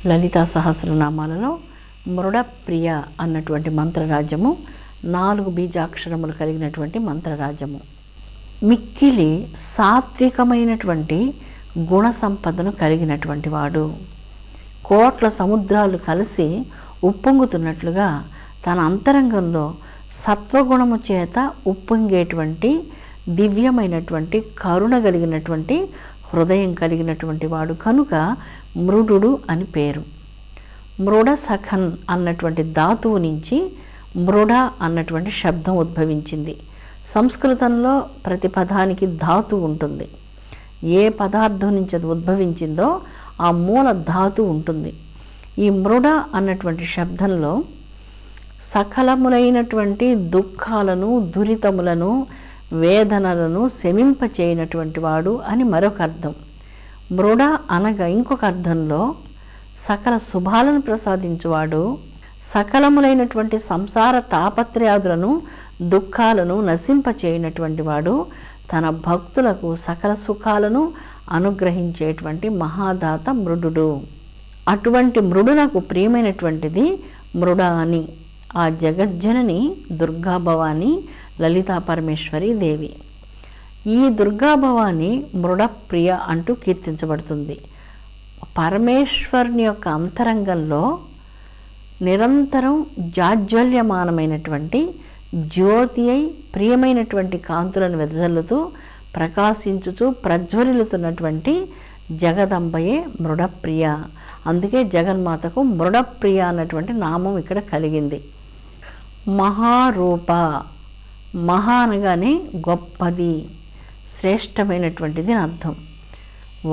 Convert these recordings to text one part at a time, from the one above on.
లలితా సహస్రనామాలలో మృడప్రియ అన్నటువంటి మంత్రరాజ్యము 4 బీజాక్షరములు కలిగినటువంటి మంత్రరాజ్యము. మిక్కిలి సాత్వికమైనటువంటి గుణ సంపదను కలిగినటువంటి వాడు. కోట్ల సముద్రాలు కలిసి ఉప్పొంగుతున్నట్లుగా తన అంతరంగంలో సత్వగుణము చేత ఉప్పొంగేటువంటి దివ్యమైనటువంటి కరుణ కలిగినటువంటి హృదయం కలిగినటువంటి వాడు కనుక మృడు అని పేరు. మృడ సఖన్ అన్నటువంటి ధాతువు నుంచి మృడ అన్నటువంటి శబ్దం ఉద్భవించింది. సంస్కృతంలో ప్రతి పదానికి ధాతువు ఉంటుంది. ఏ పదార్థం నుంచి అది ఉద్భవించిందో ఆ మూల ధాతు ఉంటుంది. ఈ మృడ అన్నటువంటి శబ్దంలో సకలములైనటువంటి దుఃఖాలను, దురితములను, వేదనలను శమింపచేయనటువంటి వాడు అని మరొక అర్థం. మృడ అనగా ఇంకొక అర్థంలో సకల శుభాలను ప్రసాదించువాడు, సకలములైనటువంటి సంసార తాపత్రయాదులను, దుఃఖాలను నశింపచేయనటువంటి వాడు, తన భక్తులకు సకల సుఖాలను అనుగ్రహించేటువంటి మహాదాత మృడు. అటువంటి మృడునకు ప్రియమైనటువంటిది మృడ అని ఆ జగజ్జనని దుర్గాభవాని లలితా పరమేశ్వరి దేవి. ఈ దుర్గాభవాని మృడప్రియ అంటూ కీర్తించబడుతుంది. పరమేశ్వరుని యొక్క అంతరంగంలో నిరంతరం జాజ్వల్యమానమైనటువంటి జ్యోతి అయి ప్రియమైనటువంటి కాంతులను వెదజల్లుతూ ప్రకాశించుచూ ప్రజ్వలితున్నటువంటి జగదంబయే మృడప్రియ. అందుకే జగన్మాతకు మృడప్రియ అన్నటువంటి నామం ఇక్కడ కలిగింది. మహారూప, మహా అనగానే గొప్పది, శ్రేష్టమైనటువంటిది అని అర్థం.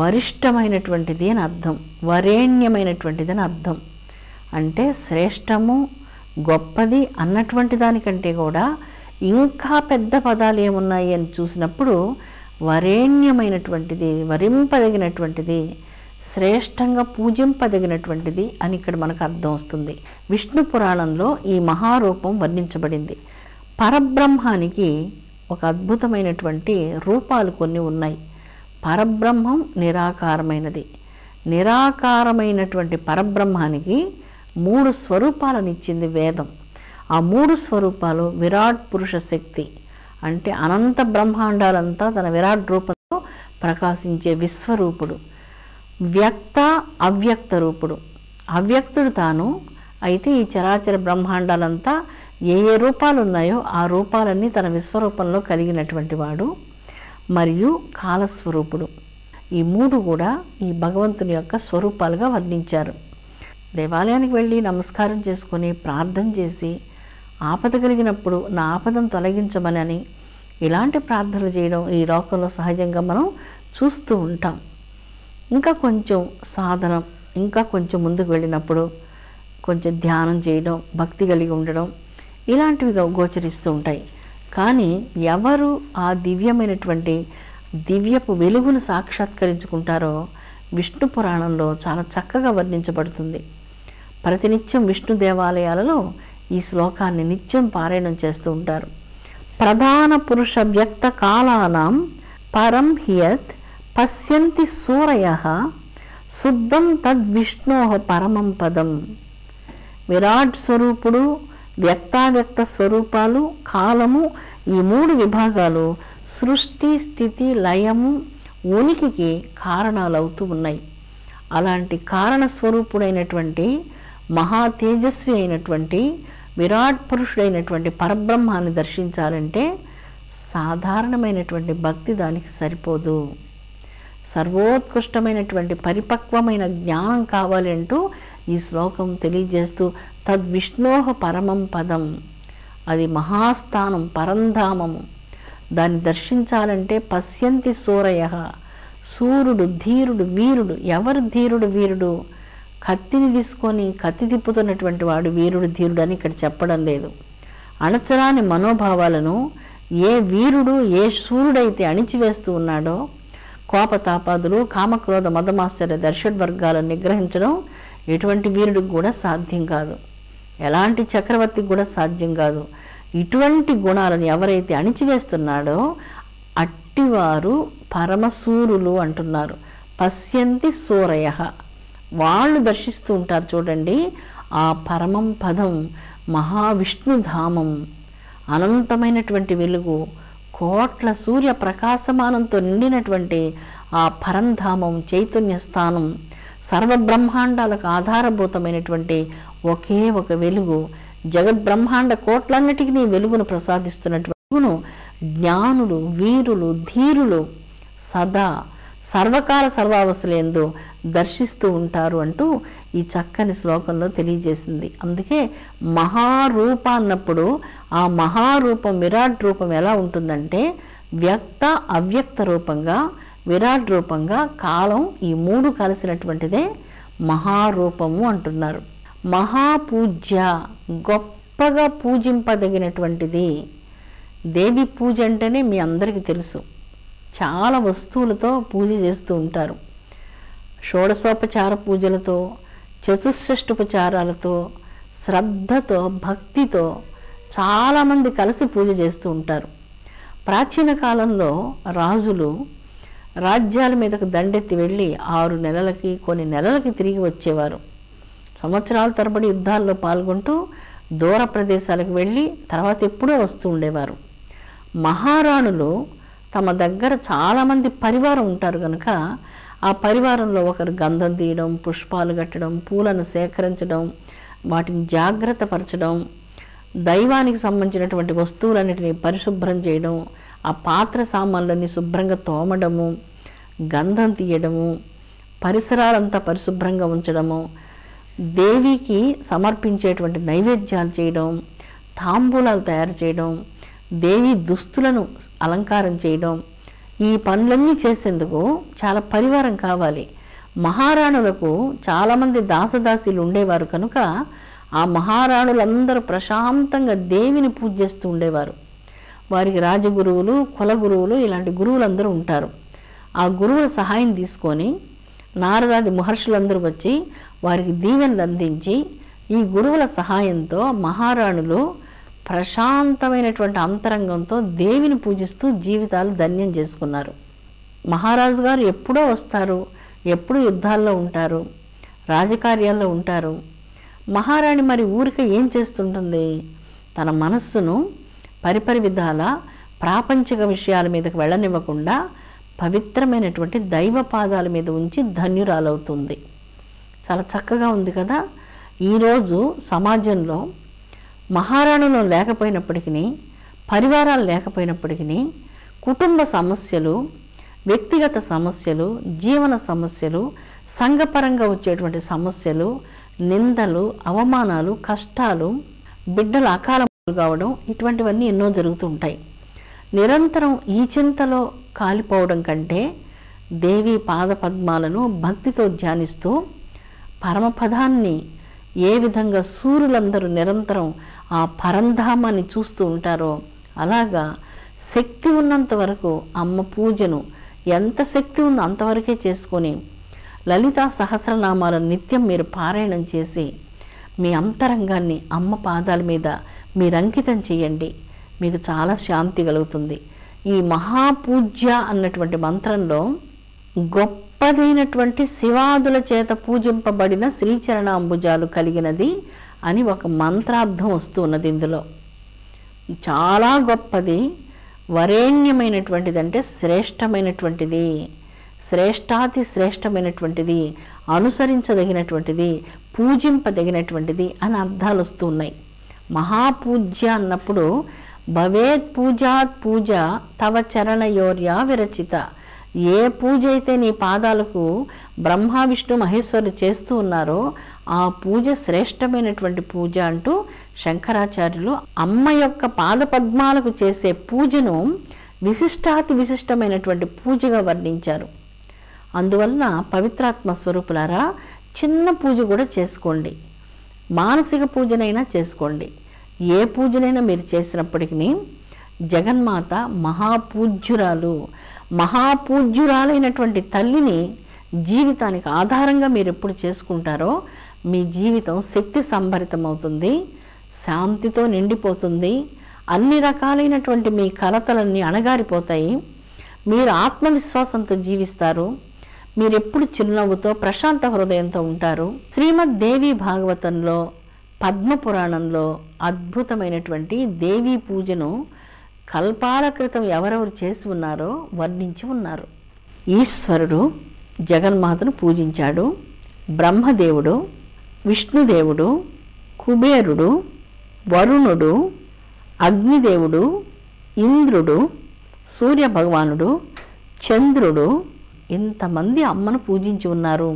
వరిష్టమైనటువంటిది అని అర్థం. వరేణ్యమైనటువంటిది అని అర్థం. అంటే శ్రేష్టము, గొప్పది అన్నటువంటి దానికంటే కూడా ఇంకా పెద్ద పదాలు ఏమున్నాయి అని చూసినప్పుడు వరేణ్యమైనటువంటిది, వరింపదగినటువంటిది, శ్రేష్టంగా పూజింపదగినటువంటిది అని ఇక్కడ మనకు అర్థం వస్తుంది. విష్ణు పురాణంలో ఈ మహారూపం వర్ణించబడింది. పరబ్రహ్మానికి ఒక అద్భుతమైనటువంటి రూపాలు కొన్ని ఉన్నాయి. పరబ్రహ్మం నిరాకారమైనది. నిరాకారమైనటువంటి పరబ్రహ్మానికి 3 స్వరూపాలను ఇచ్చింది వేదం. ఆ 3 స్వరూపాలు విరాట్ పురుష శక్తి, అంటే అనంత బ్రహ్మాండాలంతా తన విరాట్ రూపంలో ప్రకాశించే విశ్వరూపుడు. వ్యక్త అవ్యక్త రూపుడు. అవ్యక్తుడు తాను అయితే ఈ చరాచర బ్రహ్మాండాలంతా ఏ రూపాలు ఉన్నాయో ఆ రూపాలన్నీ తన విశ్వరూపంలో కలిగినటువంటి వాడు. మరియు కాలస్వరూపుడు. ఈ 3 కూడా ఈ భగవంతుని యొక్క స్వరూపాలుగా వర్ణించారు. దేవాలయానికి వెళ్ళి నమస్కారం చేసుకొని ప్రార్థన చేసి ఆపద కలిగినప్పుడు నా ఆపదను తొలగించమని ఇలాంటి ప్రార్థనలు చేయడం ఈ లోకంలో సహజంగా మనం చూస్తూ ఉంటాం. ఇంకా కొంచెం సాధనం, ఇంకా కొంచెం ముందుకు వెళ్ళినప్పుడు కొంచెం ధ్యానం చేయడం, భక్తి కలిగి ఉండడం ఇలాంటివి గోచరిస్తూ ఉంటాయి. కానీ ఎవరు ఆ దివ్యమైనటువంటి దివ్యపు వెలుగును సాక్షాత్కరించుకుంటారో విష్ణు పురాణంలో చాలా చక్కగా వర్ణించబడుతుంది. ప్రతినిత్యం విష్ణు దేవాలయాలలో ఈ శ్లోకాన్ని నిత్యం పారాయణం చేస్తూ ఉంటారు. ప్రధాన పురుష వ్యక్త కాలానాం పరం హియత్ పశ్యంతి సూరయః శుద్ధం తద్విష్ణోః పరమం పదం. విరాట్ స్వరూపుడు, వ్యక్తావ్యక్త స్వరూపాలు, కాలము, ఈ 3 విభాగాలు సృష్టి, స్థితి, లయము, ఉనికికి కారణాలవుతూ ఉన్నాయి. అలాంటి కారణస్వరూపుడైనటువంటి మహా తేజస్వి అయినటువంటి విరాట్ పురుషుడైనటువంటి పరబ్రహ్మాన్ని దర్శించాలంటే సాధారణమైనటువంటి భక్తి దానికి సరిపోదు. సర్వోత్కృష్టమైనటువంటి పరిపక్వమైన జ్ఞానం కావాలి అంటూ ఈ శ్లోకం తెలియజేస్తూ తద్విష్ణోః పరమం పదం, అది మహాస్థానం, పరంధామము. దాన్ని దర్శించాలంటే పశ్యంతి సూరయః, సూర్యుడు ధీరుడు, వీరుడు. ఎవరు ధీరుడు, వీరుడు? కత్తిని తీసుకొని కత్తి తిప్పుతున్నటువంటి వాడు వీరుడు, ధీరుడు అని ఇక్కడ చెప్పడం లేదు. అణచరాని మనోభావాలను ఏ వీరుడు, ఏ సూర్యుడైతే అణిచివేస్తూ ఉన్నాడో, కోపతాపాదులు, కామక్రోధ మదమాశ్చర్య దర్శడ్వర్గాలను నిగ్రహించడం ఎటువంటి వీరుడికి కూడా సాధ్యం కాదు. ఎలాంటి చక్రవర్తికి కూడా సాధ్యం కాదు. ఇటువంటి గుణాలను ఎవరైతే అణిచివేస్తున్నాడో అట్టివారు పరమసూరులు అంటున్నారు. పశ్యంతి సూరయః, వాళ్ళు దర్శిస్తూ ఉంటారు చూడండి. ఆ పరమం పదం మహావిష్ణుధామం, అనంతమైనటువంటి వెలుగు, కోట్ల సూర్య ప్రకాశమానంతో నిండినటువంటి ఆ పరంధామం, చైతన్య స్థానం, సర్వబ్రహ్మాండాలకు ఆధారభూతమైనటువంటి ఒకే ఒక వెలుగు, జగద్బ్రహ్మాండ కోట్లన్నిటికీ వెలుగును ప్రసాదిస్తున్నటువంటి వెలుగును జ్ఞానులు, వీరులు, ధీరులు సదా సర్వకాల సర్వావస్థలందు దర్శిస్తూ ఉంటారు అంటూ ఈ చక్కని శ్లోకంలో తెలియజేసింది. అందుకే మహారూప అన్నప్పుడు ఆ మహారూపం, విరాట్ రూపం ఎలా ఉంటుందంటే వ్యక్త అవ్యక్త రూపంగా, విరాట్ రూపంగా, కాలం ఈ మూడు కలిసినటువంటిదే మహారూపము అంటున్నారు. మహాపూజ్య, గొప్పగా పూజింపదగినటువంటిది. దేవి పూజ అంటేనే మీ అందరికీ తెలుసు, చాలా వస్తువులతో పూజ చేస్తూ ఉంటారు. షోడశోపచార పూజలతో, చతుషష్ఠోపచారాలతో, శ్రద్ధతో, భక్తితో చాలామంది కలిసి పూజ చేస్తూ ఉంటారు. ప్రాచీన కాలంలో రాజులు రాజ్యాల మీదకు దండెత్తి వెళ్ళి 6 నెలలకి, కొన్ని నెలలకి తిరిగి వచ్చేవారు. సంవత్సరాల తరబడి యుద్ధాల్లో పాల్గొంటూ దూర ప్రదేశాలకు వెళ్ళి తర్వాత ఎప్పుడో వస్తూ ఉండేవారు. మహారాణులు తమ దగ్గర చాలామంది పరివారం ఉంటారు కనుక ఆ పరివారంలో ఒకరు గంధం తీయడం, పుష్పాలు కట్టడం, పూలను సేకరించడం, వాటిని జాగ్రత్త పరచడం, దైవానికి సంబంధించినటువంటి వస్తువులన్నిటిని పరిశుభ్రం చేయడం, ఆ పాత్ర సామాన్లన్నీ శుభ్రంగా తోమడము, గంధం తీయడము, పరిసరాలంతా పరిశుభ్రంగా ఉంచడము, దేవికి సమర్పించేటువంటి నైవేద్యాలు చేయడం, తాంబూలాలు తయారు చేయడం, దేవి దుస్తులను అలంకారం చేయడం, ఈ పనులన్నీ చేసేందుకు చాలా పరివారం కావాలి. మహారాణులకు చాలామంది దాసదాసీలు ఉండేవారు కనుక ఆ మహారాణులందరూ ప్రశాంతంగా దేవిని పూజ చేస్తూ ఉండేవారు. వారికి రాజగురువులు, కులగురువులు ఇలాంటి గురువులందరూ ఉంటారు. ఆ గురువుల సహాయం తీసుకొని నారదాది మహర్షులందరూ వచ్చి వారికి దీవెనలు అందించి ఈ గురువుల సహాయంతో మహారాణులు ప్రశాంతమైనటువంటి అంతరంగంతో దేవిని పూజిస్తూ జీవితాలు ధన్యం చేసుకున్నారు. మహారాజు గారు ఎప్పుడో వస్తారు, ఎప్పుడు యుద్ధాల్లో ఉంటారు, రాజకార్యాల్లో ఉంటారు. మహారాణి మరి ఊరిక ఏం చేస్తుంటుంది? తన మనస్సును పరిపరి విధాల ప్రాపంచిక విషయాల మీదకి వెళ్ళనివ్వకుండా పవిత్రమైనటువంటి దైవ పాదాల మీద ఉంచి ధన్యురాలవుతుంది. చాలా చక్కగా ఉంది కదా. ఈరోజు సమాజంలో మహారాణులు లేకపోయినప్పటికీ, పరివారాలు లేకపోయినప్పటికీ, కుటుంబ సమస్యలు, వ్యక్తిగత సమస్యలు, జీవన సమస్యలు, సంఘపరంగా వచ్చేటువంటి సమస్యలు, నిందలు, అవమానాలు, కష్టాలు, బిడ్డలు అకాలం కావడం, ఇటువంటివన్నీ ఎన్నో జరుగుతూ ఉంటాయి. నిరంతరం ఈ చింతలో కాలిపోవడం కంటే దేవి పాదపద్మాలను భక్తితో ధ్యానిస్తూ పరమపదాన్ని ఏ విధంగా సూర్యులందరూ నిరంతరం ఆ పరంధామాన్ని చూస్తూ ఉంటారో అలాగా శక్తి ఉన్నంత వరకు అమ్మ పూజను ఎంత శక్తి ఉందో అంతవరకే చేసుకొని లలితా సహస్రనామాలను నిత్యం మీరు పారాయణం చేసి మీ అంతరంగాన్ని అమ్మ పాదాల మీద మీరు అంకితం చేయండి. మీకు చాలా శాంతి కలుగుతుంది. ఈ మహాపూజ్య అన్నటువంటి మంత్రంలో గొప్పదైనటువంటి శివాదుల చేత పూజింపబడిన శ్రీచరణాంబుజాలు కలిగినది అని ఒక మంత్రార్థం వస్తున్నది. ఇందులో చాలా గొప్పది, వరేణ్యమైనటువంటిది, అంటే శ్రేష్టమైనటువంటిది, శ్రేష్టాతి శ్రేష్టమైనటువంటిది, అనుసరించదగినటువంటిది, పూజింపదగినటువంటిది అని అర్థాలు వస్తున్నాయి. మహాపూజ్య అన్నప్పుడు భవేత్ పూజాత్ పూజ తవ చరణయోర్యా విరచిత. ఏ పూజ అయితే నీ పాదాలకు బ్రహ్మ విష్ణు మహేశ్వరులు చేస్తూ ఉన్నారో ఆ పూజ శ్రేష్టమైనటువంటి పూజ అంటూ శంకరాచార్యులు అమ్మ యొక్క పాదపద్మాలకు చేసే పూజను విశిష్టాతి విశిష్టమైనటువంటి పూజగా వర్ణించారు. అందువలన పవిత్రాత్మ స్వరూపులారా చిన్న పూజ కూడా చేసుకోండి, మానసిక పూజనైనా చేసుకోండి. ఏ పూజనైనా మీరు చేసినప్పటికీ జగన్మాత మహాపూజ్యురాలు, మహాపూజ్యురాలైనటువంటి తల్లిని జీవితానికి ఆధారంగా మీరు ఎప్పుడు చేసుకుంటారో మీ జీవితం శక్తి సంభరితమవుతుంది, శాంతితో నిండిపోతుంది. అన్ని రకాలైనటువంటి మీ కలతలన్నీ అణగారిపోతాయి. మీరు ఆత్మవిశ్వాసంతో జీవిస్తారు. మీరెప్పుడు చిరునవ్వుతో ప్రశాంత హృదయంతో ఉంటారు. శ్రీమద్ దేవి భాగవతంలో, పద్మపురాణంలో అద్భుతమైనటువంటి దేవీ పూజను కల్పాల క్రితం ఎవరెవరు చేసి ఉన్నారో వర్ణించి ఉన్నారు. ఈశ్వరుడు జగన్మాతను పూజించాడు. బ్రహ్మదేవుడు, విష్ణుదేవుడు, కుబేరుడు, వరుణుడు, అగ్నిదేవుడు, ఇంద్రుడు, సూర్యభగవానుడు, చంద్రుడు ఇంతమంది అమ్మను పూజించి ఉన్నారు.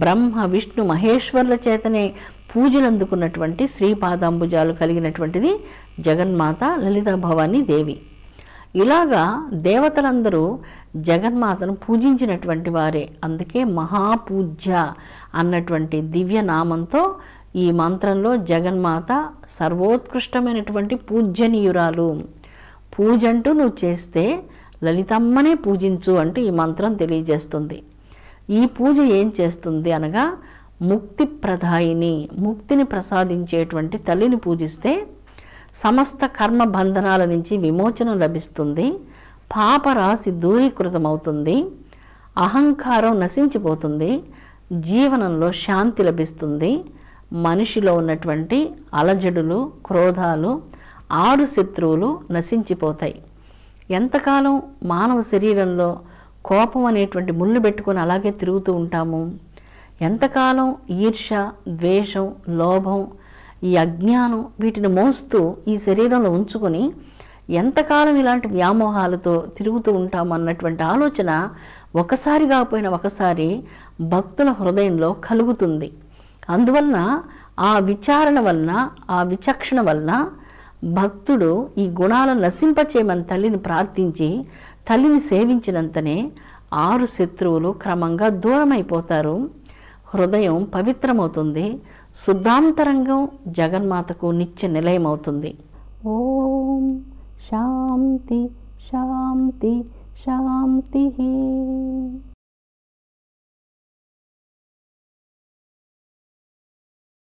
బ్రహ్మ విష్ణు మహేశ్వరుల చేతనే పూజలు అందుకున్నటువంటి శ్రీపాదాంబుజాలు కలిగినటువంటిది జగన్మాత లలితా భవానీ దేవి. ఇలాగా దేవతలందరూ జగన్మాతను పూజించినటువంటి వారే. అందుకే మహాపూజ్య అన్నటువంటి దివ్య నామంతో ఈ మంత్రంలో జగన్మాత సర్వోత్కృష్టమైనటువంటి పూజ్యనీయురాలు. పూజంటూ నువ్వు చేస్తే లలితమ్మనే పూజించు అంటూ ఈ మంత్రం తెలియజేస్తుంది. ఈ పూజ ఏం చేస్తుంది అనగా ముక్తి ప్రదాయిని, ముక్తిని ప్రసాదించేటువంటి తల్లిని పూజిస్తే సమస్త కర్మ బంధనాల నుంచి విమోచనం లభిస్తుంది. పాపరాశి దూరీకృతమవుతుంది. అహంకారం నశించిపోతుంది. జీవనంలో శాంతి లభిస్తుంది. మనిషిలో ఉన్నటువంటి అలజడులు, క్రోధాలు, ఆడు శత్రువులు నశించిపోతాయి. ఎంతకాలం మానవ శరీరంలో కోపం అనేటువంటి ముళ్ళు పెట్టుకొని అలాగే తిరుగుతూ ఉంటాము? ఎంతకాలం ఈర్ష, ద్వేషం, లోభం, ఈ అజ్ఞానం వీటిని మోస్తూ ఈ శరీరంలో ఉంచుకొని ఎంతకాలం ఇలాంటి వ్యామోహాలతో తిరుగుతూ ఉంటాము అన్నటువంటి ఆలోచన ఒకసారి కాకపోయినా ఒకసారి భక్తుల హృదయంలో కలుగుతుంది. అందువలన ఆ విచారణ వలన, ఆ విచక్షణ వలన భక్తుడు ఈ గుణాలను నశింపచేయమని తల్లిని ప్రార్థించి తల్లిని సేవించినంతనే 6 శత్రువులు క్రమంగా దూరమైపోతారు. హృదయం పవిత్రమవుతుంది. శుద్ధాంతరంగం జగన్మాతకు నిత్య నిలయమవుతుంది. ఓం శాంతి శాంతి శాంతి.